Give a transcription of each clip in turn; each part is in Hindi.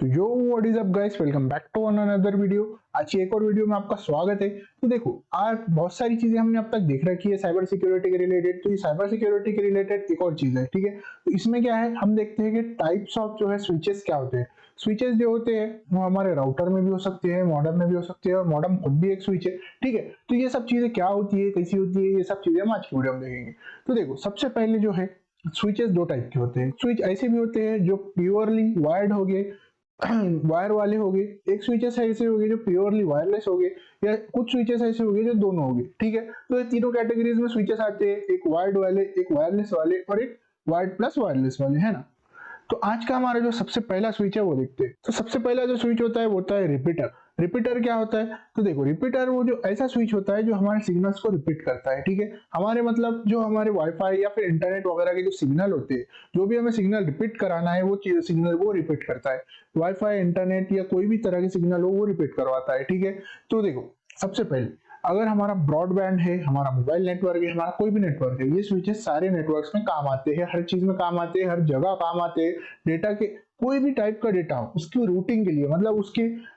तो yo what is up guys, welcome back to another video. आज की एक और वीडियो में आपका स्वागत है। तो देखो, आज बहुत सारी चीजें हमने अब तक देख रखी है साइबर सिक्योरिटी के रिलेटेड। तो ये साइबर सिक्योरिटी के रिलेटेड एक और चीज है, ठीक है। तो इसमें क्या है, हम देखते हैं कि टाइप्स ऑफ जो है स्विचेस क्या होते हैं। स्विचेस जो होते हैं वो हमारे राउटर में भी हो सकते हैं, मॉडेम में भी हो सकते हैं, और मॉडेम खुद भी एक स्विच है, ठीक है। तो ये सब चीजें क्या होती है, कैसी होती है, ये सब चीजें हम आज की वीडियो में देखेंगे। तो देखो, सबसे पहले जो है स्विचेस दो टाइप के होते हैं। स्विच ऐसे भी होते हैं जो प्योरली वायर्ड हो गए, वायर वाले हो गए। एक स्विचेस ऐसे हो गए जो प्योरली वायरलेस हो गए, या कुछ स्विचेस ऐसे हो गए जो दोनों हो गए, ठीक है। तो ये तीनों कैटेगरीज में स्विचेस आते हैं, एक वायर्ड वाले, एक वायरलेस वाले, और एक वायर्ड प्लस वायरलेस वाले, है ना। तो आज का हमारा जो सबसे पहला स्विच है वो देखते हैं। तो सबसे पहला जो स्विच होता है वो होता है रिपीटर। रिपीटर क्या होता है? तो देखो, रिपीटर वो जो ऐसा स्विच होता है जो हमारे सिग्नल्स को रिपीट करता है, ठीक है। हमारे मतलब जो हमारे वाईफाई या फिर इंटरनेट वगैरह के जो सिग्नल होते हैं, जो भी हमें सिग्नल रिपीट कराना है, वो सिग्नल वो रिपीट करता है। वाईफाई, इंटरनेट या कोई भी तरह के सिग्नल हो वो रिपीट करवाता है, ठीक है। तो देखो, सबसे पहले अगर हमारा ब्रॉडबैंड है, हमारा मोबाइल नेटवर्क है, हमारा कोई भी नेटवर्क है, ये स्विचेस सारे नेटवर्क्स में काम आते हैं, हर चीज में काम आते हैं, हर जगह काम आते हैं। डेटा के कोई भी टाइप का डेटा हो, उसकी रूटिंग के लिए, मतलब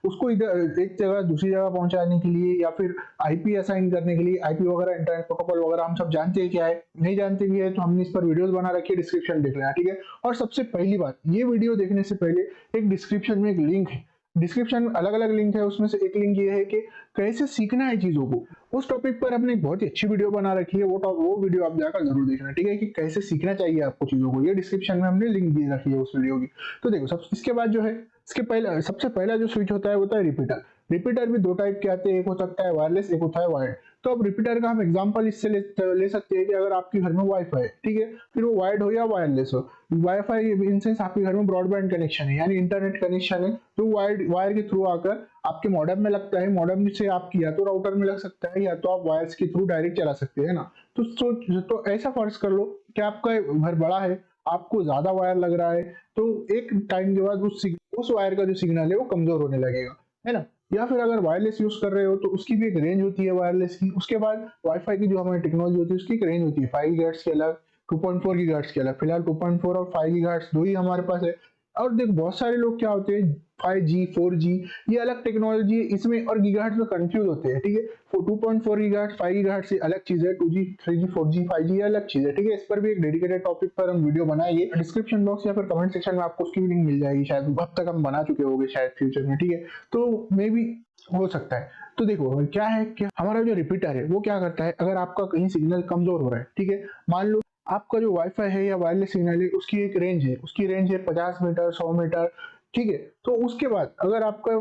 उसको इधर एक जगह दूसरी जगह पहुंचाने के लिए, या फिर आईपी असाइन करने के लिए, आईपी वगैरह, इंटरनेट प्रोटोकॉल वगैरह हम सब जानते हैं क्या है। नहीं जानते भी है तो हमने इस पर वीडियोस बना रखी है, डिस्क्रिप्शन देख लेना, ठीक है। और सबसे पहली बात, ये वीडियो देखने से पहले एक डिस्क्रिप्शन में एक लिंक है। डिस्क्रिप्शन में अलग अलग लिंक है, उसमें से एक लिंक ये है कि कैसे सीखना है चीजों को। उस टॉपिक पर हमने एक बहुत ही अच्छी वीडियो बना रखी है, वो वीडियो आप जाकर जरूर देखना, ठीक है, कि कैसे सीखना चाहिए आपको चीजों को। ये डिस्क्रिप्शन में हमने लिंक दे रखी है उस वीडियो की। तो देखो, इसके बाद जो है, इसके पहले सबसे पहला जो स्विच होता है वो होता है रिपीटर। रिपीटर भी दो टाइप के आते हैं, एक हो सकता है वायरलेस, एक होता है वायर्ड। तो अब रिपीटर का हम एग्जांपल इससे ले सकते हैं कि अगर आपके घर में वाईफाई है, ठीक है, फिर वो वायर्ड हो या वायरलेस हो। वाईफाई इन सेंस आपके घर में ब्रॉडबैंड कनेक्शन है, यानी इंटरनेट कनेक्शन है, तो वायर के थ्रू आकर आपके मॉडेम में लगता है। मॉडेम से आपकी या तो राउटर में लग सकता है, या तो आप वायर्स के थ्रू डायरेक्ट चला सकते हैं ना। तो ऐसा फर्ज कर लो कि आपका घर बड़ा है, आपको ज्यादा वायर लग रहा है, तो एक टाइम के बाद उस वायर का जो सिग्नल है वो कमजोर होने लगेगा, है ना। या फिर अगर वायरलेस यूज कर रहे हो तो उसकी भी एक रेंज होती है वायरलेस की। उसके बाद वाईफाई की जो हमारी टेक्नोलॉजी होती है उसकी एक रेंज होती है, 5 गीगाहर्ट्ज के अलग, 2.4 गीगाहर्ट्ज के अलग। फिलहाल 2.4 और 5 गीगाहर्ट्ज दो ही हमारे पास है। और देख, बहुत सारे लोग क्या होते हैं, 5G 4G ये अलग टेक्नोलॉजी है इसमें, और गीगाहर्ट्ज में कंफ्यूज होते हैं, ठीक है। 2.4 गीगाहर्ट्ज 5 गीगाहर्ट्ज से अलग चीज है, 2G 3G 4G 5G अलग चीज है, ठीक है। इस पर भी एक डेडिकेटेड टॉपिक पर हम वीडियो बनाएंगे। डिस्क्रिप्शन बॉक्स या फिर कमेंट सेक्शन में आपको उसकी भी लिंक मिल जाएगी, शायद अब तक हम बना चुके होंगे शायद फ्यूचर में, ठीक है। तो मे भी हो सकता है। तो देखो, क्या है कि हमारा जो रिपीटर है वो क्या करता है, अगर आपका कहीं सिग्नल कमजोर हो रहा है, ठीक है, मान लो आपका जो वाईफाई है या वायरलेस सिग्नल है, उसकी एक रेंज है, उसकी रेंज है 50 मीटर, 100 मीटर, ठीक है। तो उसके बाद अगर आपका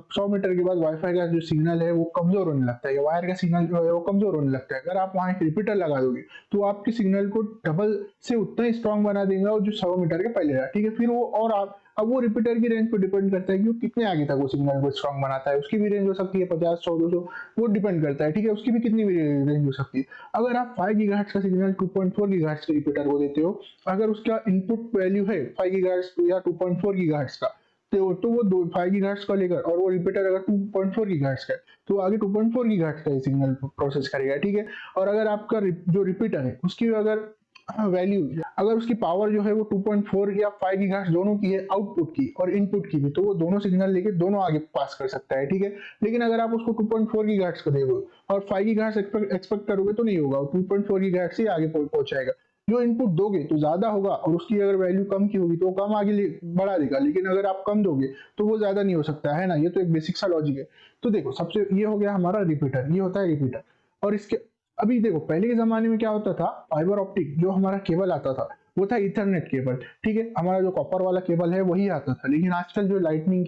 100 मीटर के बाद वाईफाई का जो सिग्नल है वो कमजोर होने लगता है, या वायर का सिग्नल जो है वो कमजोर होने लगता है, अगर आप वहां एक रिपीटर लगा दोगे तो आपके सिग्नल को डबल से उतना ही स्ट्रॉन्ग बना देगा और जो 100 मीटर के पहले रहा, ठीक है। फिर वो, और आप अब वो रिपीटर की रेंज पर डिपेंड करता है कि वो कितने आगे तक वो सिग्नल को स्ट्रॉन्ग बनाता है। उसकी भी रेंज हो सकती है 50, 100, 200, वो डिपेंड करता है, ठीक है। उसकी भी कितनी भी रेंज हो सकती है। अगर आप 5 गीगाहर्ट्ज का सिग्नल 2.4 गीगाहर्ट्ज के रिपीटर को देते हो, अगर उसका इनपुट वैल्यू है 5 गीगाहर्ट्ज या 2.4 गीगाहर्ट्ज का, तो वो 5 गीगाहर्ट्ज का लेकर, और वो रिपीटर अगर 2.4 गीगाहर्ट्ज का है तो आगे 2.4 गीगाहर्ट्ज का सिग्नल प्रोसेस करेगा, ठीक है। और अगर आपका जो रिपीटर है उसकी अगर वैल्यू, अगर उसकी पावर जो है वो 2.4 या 5 गीगाहर्ट्ज दोनों की है, आउटपुट की और इनपुट की भी, तो वो दोनों सिग्नल लेके दोनों आगे पास कर सकता है, ठीक है। लेकिन अगर आप उसको 2.4 गीगाहर्ट्ज को दोगे और 5 गीगाहर्ट्ज एक्सपेक्ट करोगे तो नहीं होगा, 2.4 गीगाहर्ट्ज से आगे पहुंचाएगा। जो इनपुट दोगे तो ज्यादा होगा, और उसकी अगर वैल्यू कम की होगी तो वो कम आगे बढ़ा देगा, लेकिन अगर आप कम दोगे तो वो ज्यादा नहीं हो सकता, है ना। ये तो एक बेसिक सा लॉजिक है। तो देखो, सबसे ये हो गया हमारा रिपीटर, ये होता है रिपीटर। और इसके अभी देखो, पहले के जमाने में क्या होता था, फाइबर ऑप्टिक जो हमारा केबल आता था वो था इथरनेट केबल, ठीक है। हमारा जो कॉपर वाला केबल है वही आता था। लेकिन आजकल जो लाइटनिंग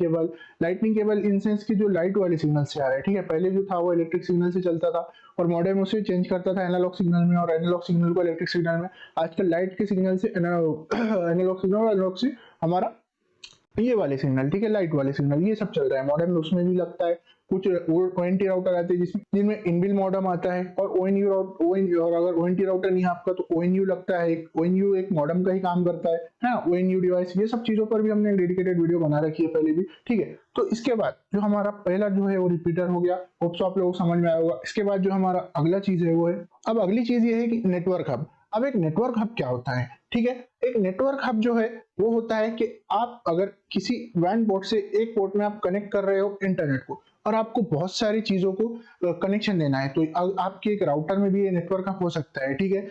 केबल इन सेंस की जो लाइट वाले सिग्नल से आ रहा है, ठीक है। पहले जो था वो इलेक्ट्रिक सिग्नल से चलता था, और मॉडेम उसे चेंज करता था एनालॉग सिग्नल में, और एनालॉग सिग्नल को इलेक्ट्रिक सिग्नल में। आजकल लाइट के सिग्नल से एनालॉग सिग्नल, और एनालॉग से हमारा ये वाले सिग्नल, ठीक है, लाइट वाले सिग्नल, ये सब चल रहा है। मॉडेम उसमें भी लगता है। कुछ ओएनटी राउटर आते हैं जिनमें इनबिल्ट मॉडेम आता है, और ओएनयू, और अगर ओएनटी राउटर नहीं है आपका तो ओएनयू लगता है। ओएनयू एक मॉडेम का ही काम करता है ना, ओएनयू डिवाइस। ये सब चीजों पर भी हमने एक डेडिकेटेड वीडियो बना रखी है पहले भी, ठीक है। तो इसके बाद जो हमारा पहला जो है वो रिपीटर हो गया, होप्स आप लोगों को समझ में आया होगा। इसके बाद जो हमारा अगला चीज है वो है, अब अगली चीज ये है कि नेटवर्क हब। अब एक नेटवर्क हब क्या होता है? ठीक है। एक नेटवर्क हब जो है वो होता है कि आप अगर किसी वैन पोर्ट से एक पोर्ट में आप कनेक्ट कर रहे हो इंटरनेट को और आपको बहुत सारी चीजों को कनेक्शन देना है, तो आपके एक राउटर में भी ये नेटवर्क हब हो सकता है, ठीक है।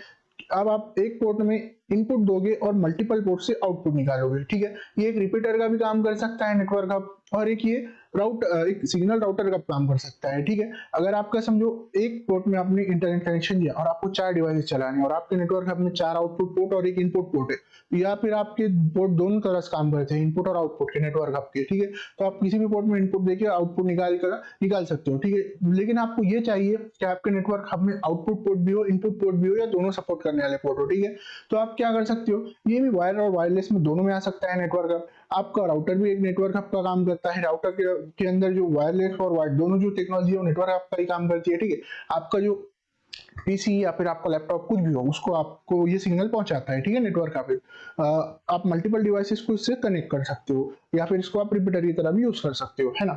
अब आप एक पोर्ट में इनपुट दोगे और मल्टीपल पोर्ट से आउटपुट निकालोगे, ठीक है। ये एक रिपीटर का भी काम कर सकता है नेटवर्क हब, और एक ये एक सिग्नल राउटर का काम कर सकता है, ठीक है। अगर आपका समझो एक पोर्ट में आपने इंटरनेट कनेक्शन दिया और आपको 4 डिवाइसेस चलाने और आपके नेटवर्क हब में 4 आउटपुट पोर्ट और एक इनपुट पोर्ट है, या फिर आपके पोर्ट दोनों तरह से काम करते हैं, इनपुट और आउटपुट के नेटवर्क हब के, ठीक है। तो आप किसी भी पोर्ट में इनपुट देके आउटपुट निकाल सकते हो, ठीक है। लेकिन आपको ये चाहिए कि आपके नेटवर्क हब में आउटपुट पोर्ट भी हो, इनपुट पोर्ट भी हो, या दोनों सपोर्ट करने वाले पोर्ट हो, ठीक है। तो आप क्या कर सकते हो, ये भी वायर और वायरलेस में दोनों में आ सकता है नेटवर्क हब। आपका राउटर भी एक नेटवर्क हब का काम करता है, राउटर के अंदर जो वायरलेस और वायर दोनों जो टेक्नोलॉजी है वो नेटवर्क हब का ही काम करती है, ठीक है। आपका जो पीसी या फिर आपका लैपटॉप कुछ भी हो उसको आपको ये सिग्नल पहुंचाता है, ठीक है, नेटवर्क हब। आप मल्टीपल डिवाइसेस को इससे कनेक्ट कर सकते हो, या फिर इसको आप रिपीटर की तरह भी यूज कर सकते हो, है ना।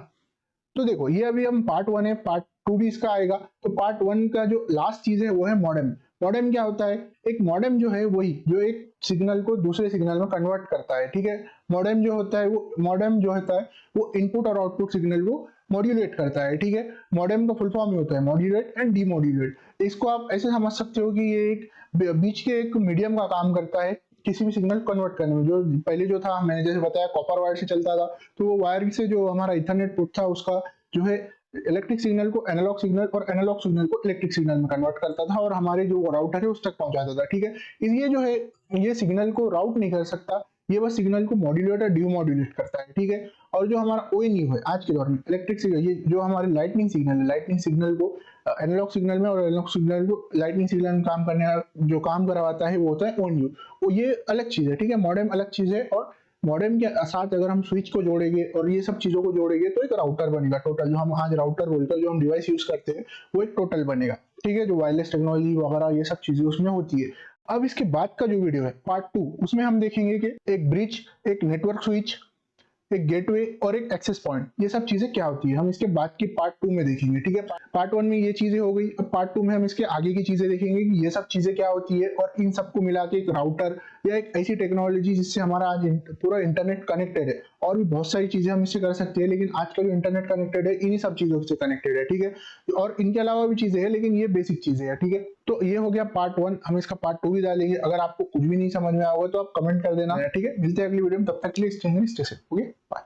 तो देखो ये अभी हम पार्ट 1 है, पार्ट 2 भी इसका आएगा। तो पार्ट 1 का जो लास्ट चीज है वो है मॉडेम। मॉडेम क्या होता है, एक मॉडेम जो है वही जो एक सिग्नल को दूसरे सिग्नल में कन्वर्ट करता है, ठीक है। मॉडेम जो होता है वो इनपुट और आउटपुट सिग्नल को मॉड्यूलेट करता है, ठीक है। मॉडेम का फुल फॉर्म ही होता है मॉड्यूलेट एंड डीमॉड्यूलेट। इसको आप ऐसे समझ सकते हो कि ये एक बीच के एक मीडियम का काम करता है किसी भी सिग्नल कन्वर्ट करने में। जो पहले जो था मैंने जैसे बताया कॉपर वायर से चलता था, तो वो वायर से जो हमारा इथरनेट पोर्ट था उसका जो है इलेक्ट्रिक सिग्नल को एनालॉग सिग्नल और एनालॉग सिग्नल को इलेक्ट्रिक सिग्नल में कन्वर्ट करता था और हमारे जो राउटर है उस तक पहुंचाता था, ठीक है। ये जो है ये सिग्नल को राउट नहीं कर सकता, ये बस सिग्नल को मॉड्यूलेट और डिमॉड्यूलेट करता है, ठीक है। और जो हमारा ONU है आज के दौर में इलेक्ट्रिक सिग्नल, ये जो हमारे लाइटनिंग सिग्नल है, लाइटनिंग सिग्नल को एनालॉग सिग्नल में और एनालॉग सिग्नल को लाइटनिंग सिग्नल में काम करने जो काम करवाता है वो होता है ONU। वो ये अलग चीज है, ठीक है। मॉडेम अलग चीज है, और मॉडेम के साथ अगर हम स्विच को जोड़ेंगे और ये सब चीजों को जोड़ेंगे तो एक राउटर बनेगा टोटल। जो हम आज राउटर बोलकर जो हम डिवाइस यूज करते हैं वो एक टोटल बनेगा, ठीक है। जो वायरलेस टेक्नोलॉजी वगैरह ये सब चीजें उसमें होती है। अब इसके बाद का जो वीडियो है पार्ट 2, उसमें हम देखेंगे कि एक ब्रिज, एक नेटवर्क स्विच, एक गेटवे और एक एक्सेस पॉइंट, ये सब चीजें क्या होती है हम इसके बाद की पार्ट 2 में देखेंगे, ठीक है। पार्ट 1 में ये चीजें हो गई, अब पार्ट 2 में हम इसके आगे की चीजें देखेंगे कि ये सब चीजें क्या होती है, और इन सबको मिला के एक राउटर या एक ऐसी टेक्नोलॉजी जिससे हमारा आज पूरा इंटरनेट कनेक्टेड है। और भी बहुत सारी चीजें हम इससे कर सकते हैं, लेकिन आज का जो इंटरनेट कनेक्टेड है इन्हीं सब चीजों से कनेक्टेड है, ठीक है। और इनके अलावा भी चीजें हैं, लेकिन ये बेसिक चीजें हैं, ठीक है। तो ये हो गया पार्ट 1, हम इसका पार्ट 2 भी डालेंगे। अगर आपको कुछ भी नहीं समझ में आया होगा तो आप कमेंट कर देना, ठीक है। मिलते हैं अगली वीडियो में, तब तक के लिए स्टे सेफ, ओके, बाय।